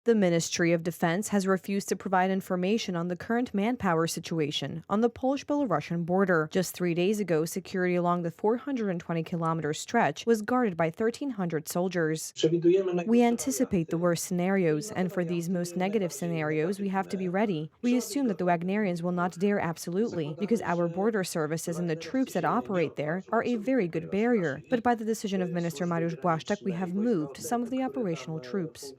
The Ministry of Defense has refused to provide information on the current manpower situation on the Polish-Belarusian border. Just 3 days ago, security along the 420-kilometer stretch was guarded by 1,300 soldiers. We anticipate the worst scenarios, and for these most negative scenarios, we have to be ready. We assume that the Wagnerians will not dare absolutely, because our border services and the troops that operate there are a very good barrier. But by the decision of Minister Mariusz Błaszczak, we have moved some of the operational troops.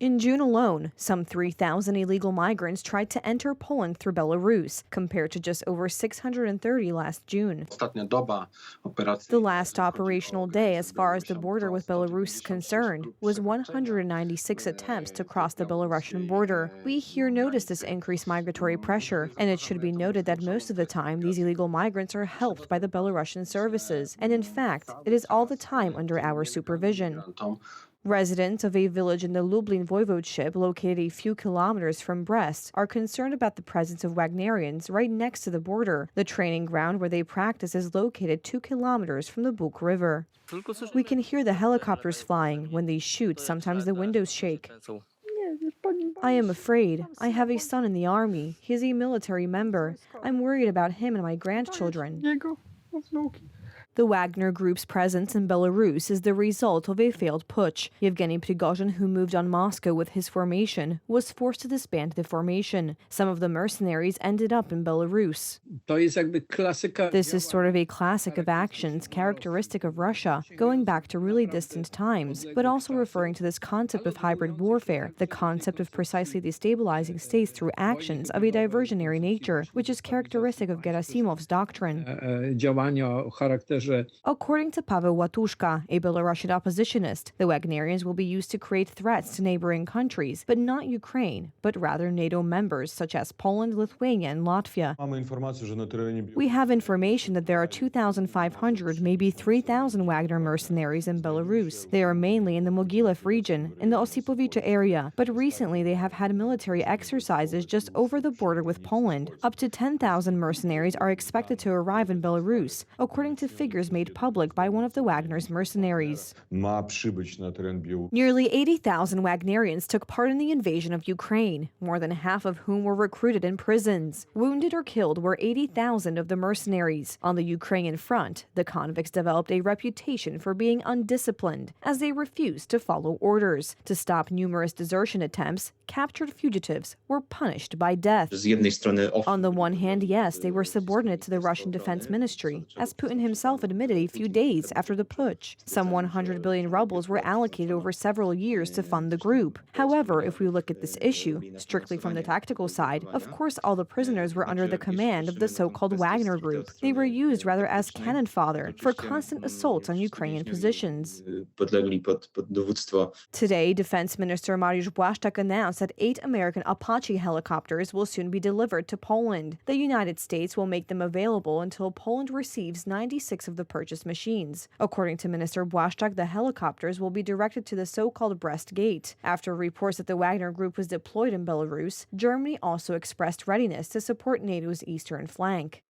In June alone, some 3,000 illegal migrants tried to enter Poland through Belarus, compared to just over 630 last June. The last operational day, as far as the border with Belarus is concerned, was 196 attempts to cross the Belarusian border. We here notice this increased migratory pressure, and it should be noted that most of the time these illegal migrants are helped by the Belarusian services, and in fact, it is all the time under our supervision. Residents of a village in the Lublin voivodeship, located a few kilometers from Brest, are concerned about the presence of Wagnerians right next to the border. The training ground where they practice is located 2 kilometers from the Bug River. We can hear the helicopters flying. When they shoot, sometimes the windows shake. I am afraid. I have a son in the army. He is a military member. I'm worried about him and my grandchildren. The Wagner Group's presence in Belarus is the result of a failed putsch. Yevgeny Prigozhin, who moved on Moscow with his formation, was forced to disband the formation. Some of the mercenaries ended up in Belarus. This is sort of a classic of actions characteristic of Russia, going back to really distant times, but also referring to this concept of hybrid warfare, the concept of precisely destabilizing states through actions of a diversionary nature, which is characteristic of Gerasimov's doctrine. According to Paweł Łatuszka, a Belarusian oppositionist, the Wagnerians will be used to create threats to neighboring countries, but not Ukraine, but rather NATO members such as Poland, Lithuania, and Latvia. We have information that there are 2,500, maybe 3,000 Wagner mercenaries in Belarus. They are mainly in the Mogilev region, in the Osipovice area, but recently they have had military exercises just over the border with Poland. Up to 10,000 mercenaries are expected to arrive in Belarus, according to figures made public by one of the Wagner's mercenaries. Nearly 80,000 Wagnerians took part in the invasion of Ukraine, more than half of whom were recruited in prisons. Wounded or killed were 80,000 of the mercenaries. On the Ukrainian front, the convicts developed a reputation for being undisciplined, as they refused to follow orders. To stop numerous desertion attempts, captured fugitives were punished by death. On the one hand, yes, they were subordinate to the Russian Defense Ministry, as Putin himself admitted a few days after the putsch. Some 100 billion rubles were allocated over several years to fund the group. However, if we look at this issue, strictly from the tactical side, of course all the prisoners were under the command of the so-called Wagner Group. They were used rather as cannon fodder for constant assaults on Ukrainian positions. Today, Defense Minister Mariusz Błaszczak announced that 8 American Apache helicopters will soon be delivered to Poland. The United States will make them available until Poland receives 96 of the purchased machines. According to Minister Błaszczak, the helicopters will be directed to the so-called Brest Gate. After reports that the Wagner Group was deployed in Belarus, Germany also expressed readiness to support NATO's eastern flank.